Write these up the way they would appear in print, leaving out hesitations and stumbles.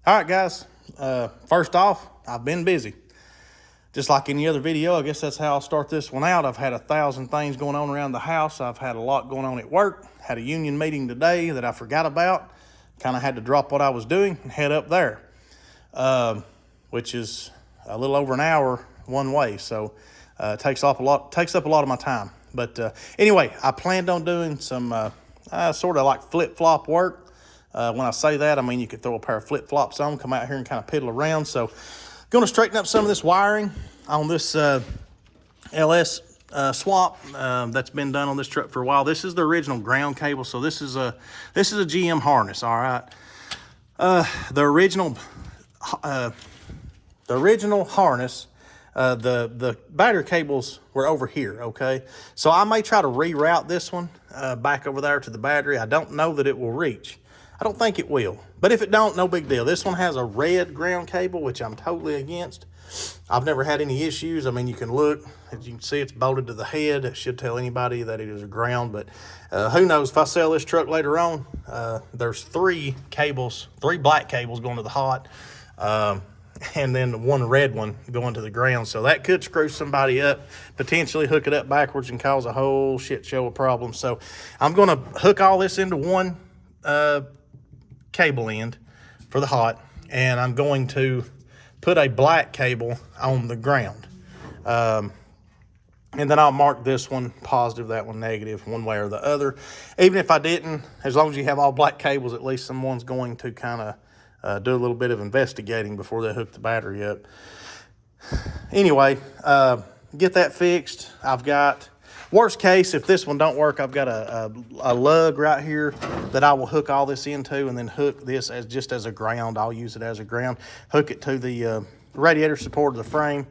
All right, guys. First off, I've been busy. Just like any other video, I guess that's how I'll start this one out. I've had 1,000 things going on around the house. I've had a lot going on at work. Had a union meeting today that I forgot about. Kind of had to drop what I was doing and head up there, which is a little over an hour one way. So it takes up a lot of my time. But anyway, I planned on doing some sort of like flip-flop work. When I say that, I mean you could throw a pair of flip-flops on, come out here and kind of piddle around. So going to straighten up some of this wiring on this LS swap that's been done on this truck for a while. This is the original ground cable, so this is a GM harness. All right, the original harness. The battery cables were over here, okay? So I may try to reroute this one back over there to the battery. I don't know that it will reach. I don't think it will. But if it don't, no big deal. This one has a red ground cable, which I'm totally against. I've never had any issues. I mean, you can look. As you can see, it's bolted to the head. It should tell anybody that it is a ground. But who knows? If I sell this truck later on, there's three black cables going to the hot. And then one red one going to the ground. So that could screw somebody up, potentially hook it up backwards and cause a whole shit show of problems. So I'm going to hook all this into one cable end for the hot, and I'm going to put a black cable on the ground. And then I'll mark this one positive, that one negative, one way or the other. Even if I didn't, as long as you have all black cables, at least someone's going to kind of do a little bit of investigating before they hook the battery up. Anyway, get that fixed. I've got, worst case, if this one don't work, I've got a lug right here that I will hook all this into, and then hook this just as a ground. I'll use it as a ground. Hook it to the radiator support of the frame.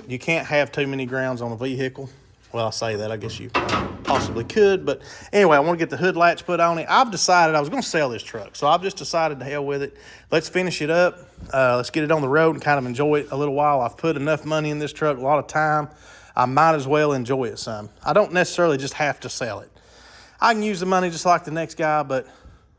You can't have too many grounds on a vehicle. Well, I say that, I guess you possibly could, but anyway, I want to get the hood latch put on it. I've decided I was going to sell this truck, so I've just decided to hell with it. Let's finish it up. Let's get it on the road and kind of enjoy it a little while. I've put enough money in this truck, a lot of time. I might as well enjoy it some. I don't necessarily just have to sell it. I can use the money just like the next guy, but,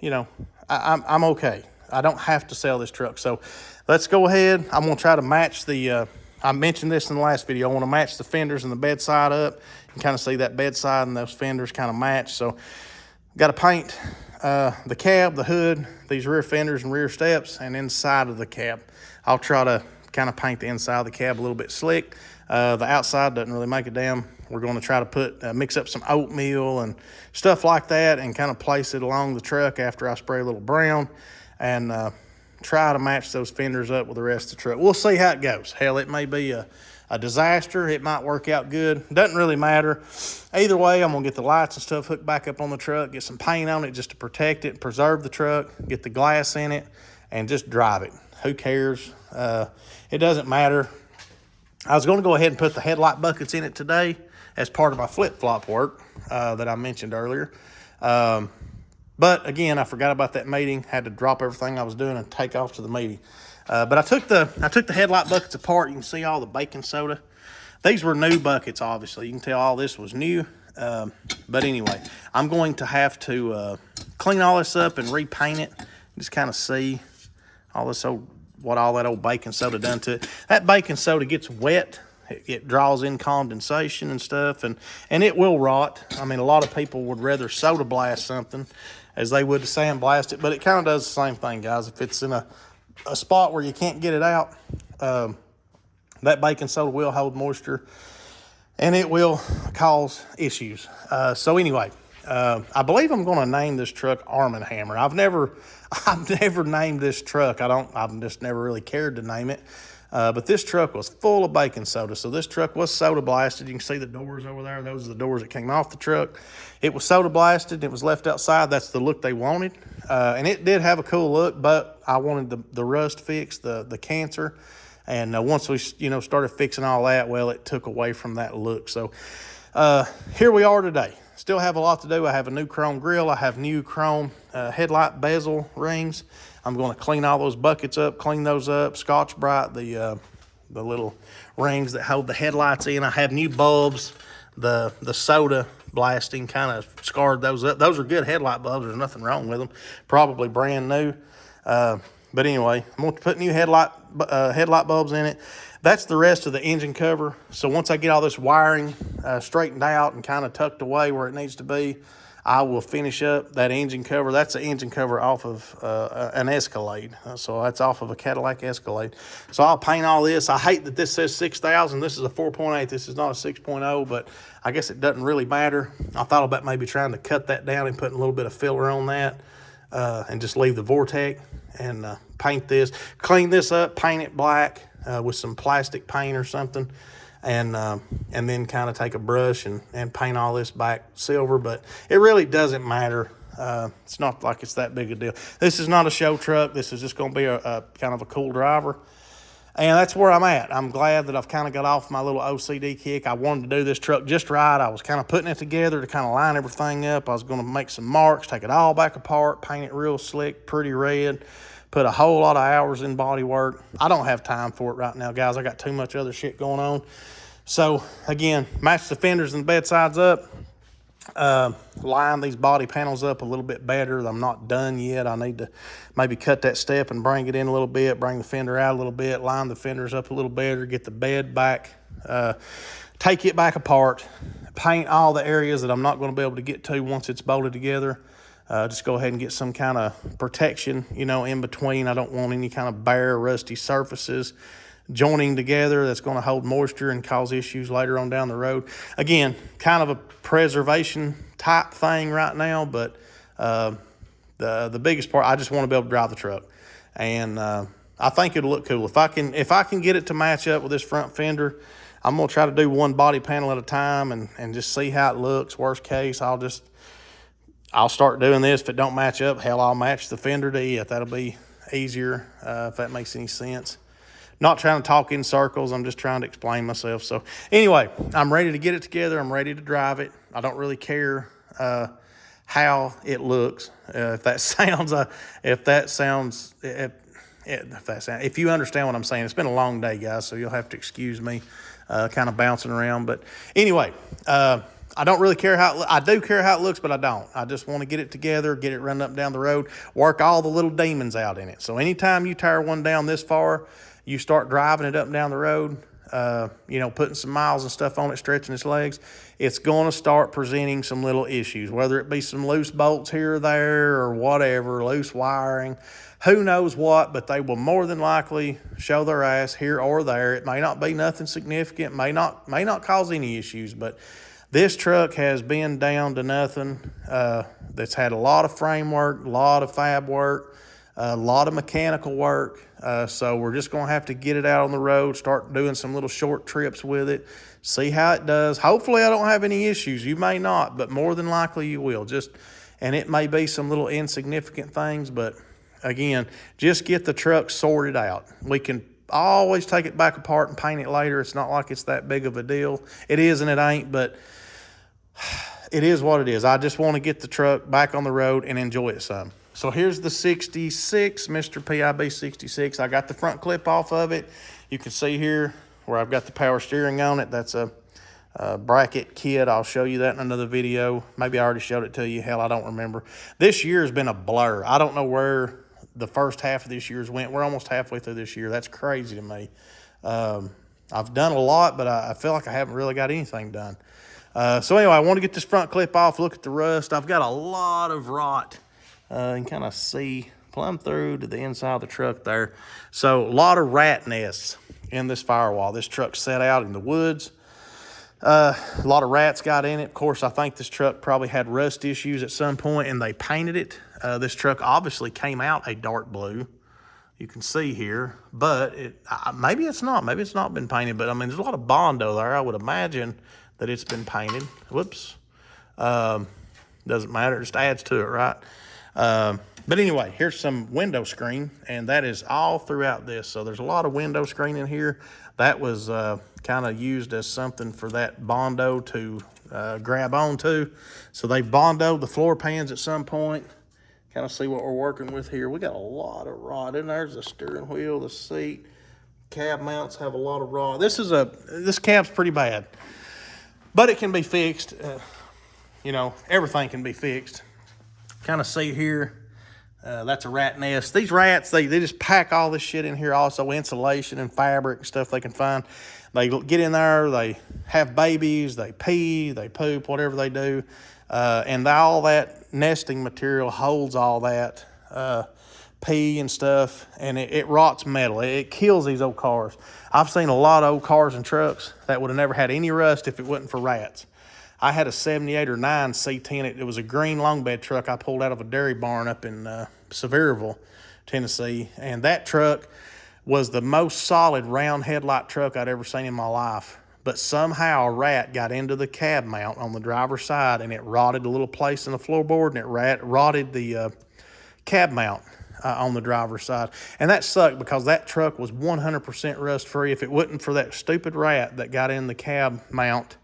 you know, I'm okay. I don't have to sell this truck. So let's go ahead. I'm going to try to match the, I mentioned this in the last video. I want to match the fenders and the bedside up. You can kind of see that bedside and those fenders kind of match. So got to paint the cab, the hood, these rear fenders and rear steps, and inside of the cab. I'll try to kind of paint the inside of the cab a little bit slick. The outside doesn't really make a damn. We're going to try to put mix up some oatmeal and stuff like that and kind of place it along the truck after I spray a little brown and try to match those fenders up with the rest of the truck. We'll see how it goes. Hell, it may be a disaster. It might work out good. Doesn't really matter. Either way, I'm going to get the lights and stuff hooked back up on the truck, get some paint on it just to protect it, preserve the truck, get the glass in it, and just drive it. Who cares? It doesn't matter. I was going to go ahead and put the headlight buckets in it today as part of my flip-flop work that I mentioned earlier. But again, I forgot about that meeting, had to drop everything I was doing and take off to the meeting. But I took the headlight buckets apart. You can see all the baking soda. These were new buckets, obviously. You can tell all this was new. But anyway, I'm going to have to clean all this up and repaint it. Just kind of see all this what all that old baking soda done to it. That baking soda gets wet. It draws in condensation and stuff, and it will rot. I mean, a lot of people would rather soda blast something as they would to sandblast it, but it kind of does the same thing, guys. If it's in a spot where you can't get it out, that baking soda will hold moisture, and it will cause issues. So anyway, I believe I'm going to name this truck Arm & Hammer. I've never named this truck. I've just never really cared to name it. But this truck was full of baking soda. So this truck was soda blasted. You can see the doors over there. Those are the doors that came off the truck. It was soda blasted. It was left outside. That's the look they wanted. And it did have a cool look, but I wanted the rust fixed, the cancer. And once we, started fixing all that, well, it took away from that look. So here we are today. Still have a lot to do. I have a new chrome grill. I have new chrome headlight bezel rings. I'm going to clean all those buckets up, clean those up, Scotch-Brite the little rings that hold the headlights in. I have new bulbs. The soda blasting kind of scarred those up. Those are good headlight bulbs. There's nothing wrong with them. Probably brand new. But But anyway, I'm going to put new headlight bulbs in it. That's the rest of the engine cover. So once I get all this wiring straightened out and kind of tucked away where it needs to be, I will finish up that engine cover. That's the engine cover off of an Escalade. So that's off of a Cadillac Escalade. So I'll paint all this. I hate that this says 6,000. This is a 4.8. This is not a 6.0, but I guess it doesn't really matter. I thought about maybe trying to cut that down and putting a little bit of filler on that and just leave the Vortec and paint this. Clean this up, paint it black with some plastic paint or something. And then kind of take a brush and paint all this back silver, but it really doesn't matter. It's not like it's that big a deal. This is not a show truck. This is just going to be a kind of a cool driver. And that's where I'm at. I'm glad that I've kind of got off my little OCD kick. I wanted to do this truck just right. I was kind of putting it together to kind of line everything up. I was going to make some marks, take it all back apart, paint it real slick, pretty red. Put a whole lot of hours in body work. I don't have time for it right now, guys. I got too much other shit going on. So, again, match the fenders and the bed sides up. Line these body panels up a little bit better. I'm not done yet. I need to maybe cut that step and bring it in a little bit, bring the fender out a little bit, line the fenders up a little better, get the bed back, take it back apart, paint all the areas that I'm not going to be able to get to once it's bolted together. Just go ahead and get some kind of protection, you know, in between. I don't want any kind of bare, rusty surfaces joining together that's going to hold moisture and cause issues later on down the road. Again, kind of a preservation type thing right now, but the biggest part, I just want to be able to drive the truck. And I think it'll look cool. If I can get it to match up with this front fender, I'm going to try to do one body panel at a time and just see how it looks. Worst case, I'll start doing this. If it don't match up, hell, I'll match the fender to it. That'll be easier, if that makes any sense. Not trying to talk in circles. I'm just trying to explain myself. So anyway, I'm ready to get it together. I'm ready to drive it. I don't really care how it looks. If you understand what I'm saying. It's been a long day, guys, so you'll have to excuse me kind of bouncing around. But anyway, I don't really care I do care how it looks, but I don't. I just want to get it together, get it run up and down the road, work all the little demons out in it. So anytime you tear one down this far, you start driving it up and down the road, you know, putting some miles and stuff on it, stretching its legs, it's going to start presenting some little issues, whether it be some loose bolts here or there or whatever, loose wiring, who knows what, but they will more than likely show their ass here or there. It may not be nothing significant, may not cause any issues, but this truck has been down to nothing. That's had a lot of frame work, a lot of fab work, a lot of mechanical work. So we're just going to have to get it out on the road, start doing some little short trips with it, see how it does. Hopefully I don't have any issues. You may not, but more than likely you will. And it may be some little insignificant things, but again, just get the truck sorted out. We can always take it back apart and paint it later. It's not like it's that big of a deal. It is and it ain't, but it is what it is. I just want to get the truck back on the road and enjoy it some. So here's the 66, Mr. PIB 66. I got the front clip off of it. You can see here where I've got the power steering on it. That's a bracket kit. I'll show you that in another video. Maybe I already showed it to you. Hell, I don't remember. This year has been a blur. I don't know where the first half of this year's went. We're almost halfway through this year. That's crazy to me. I've done a lot, but I feel like I haven't really got anything done. So anyway, I want to get this front clip off, look at the rust. I've got a lot of rot. You can kind of see plumb through to the inside of the truck there. So a lot of rat nests in this firewall. This truck set out in the woods. A lot of rats got in it. Of course, I think this truck probably had rust issues at some point and they painted it. This truck obviously came out a dark blue. You can see here, but maybe it's not. Maybe it's not been painted, but I mean, there's a lot of Bondo there. I would imagine that it's been painted. Whoops. Doesn't matter. It just adds to it, right? But anyway, here's some window screen, and that is all throughout this. So there's a lot of window screen in here. That was kind of used as something for that Bondo to grab onto. So they Bondoed the floor pans at some point. Kind of see what we're working with here. We got a lot of rot in there. There's the steering wheel, the seat. Cab mounts have a lot of rot. This cab's pretty bad, but it can be fixed. You know, everything can be fixed. Kind of see here, That's a rat nest. These rats, they just pack all this shit in here, also insulation and fabric and stuff they can find. They get in there, they have babies, they pee, they poop, whatever they do. And all that nesting material holds all that pee and stuff, and it rots metal. It kills these old cars. I've seen a lot of old cars and trucks that would have never had any rust if it wasn't for rats. I had a 78 or 9 C10. It was a green long bed truck I pulled out of a dairy barn up in Sevierville, Tennessee. And that truck was the most solid round headlight truck I'd ever seen in my life. But somehow a rat got into the cab mount on the driver's side, and it rotted a little place in the floorboard, and it rotted the cab mount on the driver's side. And that sucked because that truck was 100% rust free. If it wasn't for that stupid rat that got in the cab mount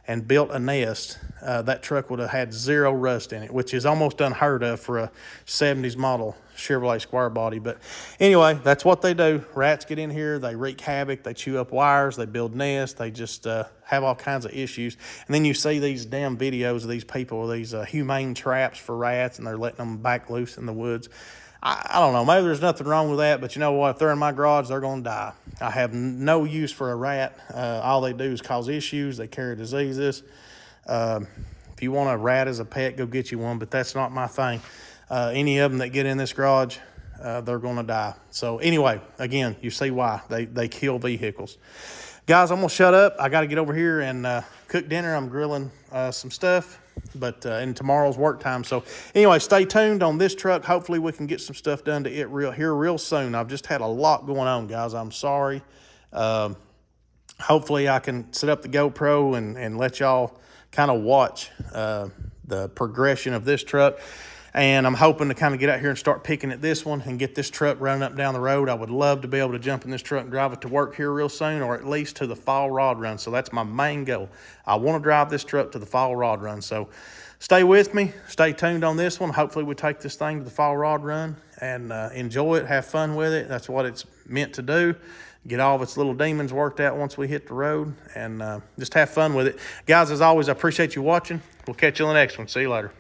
and built a nest, that truck would have had 0 rust in it, which is almost unheard of for a 70s model Chevrolet square body. But anyway, that's what they do. Rats get in here, they wreak havoc, they chew up wires, they build nests, they just have all kinds of issues. And then you see these damn videos of these people with these humane traps for rats, and they're letting them back loose in the woods. I don't know, maybe there's nothing wrong with that, but you know what? If they're in my garage, they're going to die. I have no use for a rat. All they do is cause issues. They carry diseases. If you want a rat as a pet, go get you one, but that's not my thing. Any of them that get in this garage, they're going to die. So anyway, again, you see why. They kill vehicles. Guys, I'm going to shut up. I got to get over here and cook dinner. I'm grilling some stuff, but in tomorrow's work time. So anyway, stay tuned on this truck. Hopefully we can get some stuff done to it real soon. I've just had a lot going on, guys. I'm sorry. Hopefully I can set up the GoPro and let y'all kind of watch the progression of this truck. And I'm hoping to kind of get out here and start picking at this one and get this truck running up down the road. I would love to be able to jump in this truck and drive it to work here real soon, or at least to the fall rod run. So that's my main goal. I want to drive this truck to the fall rod run. So stay with me. Stay tuned on this one. Hopefully we take this thing to the fall rod run and enjoy it, have fun with it. That's what it's meant to do. Get all of its little demons worked out once we hit the road, and just have fun with it. Guys, as always, I appreciate you watching. We'll catch you on the next one. See you later.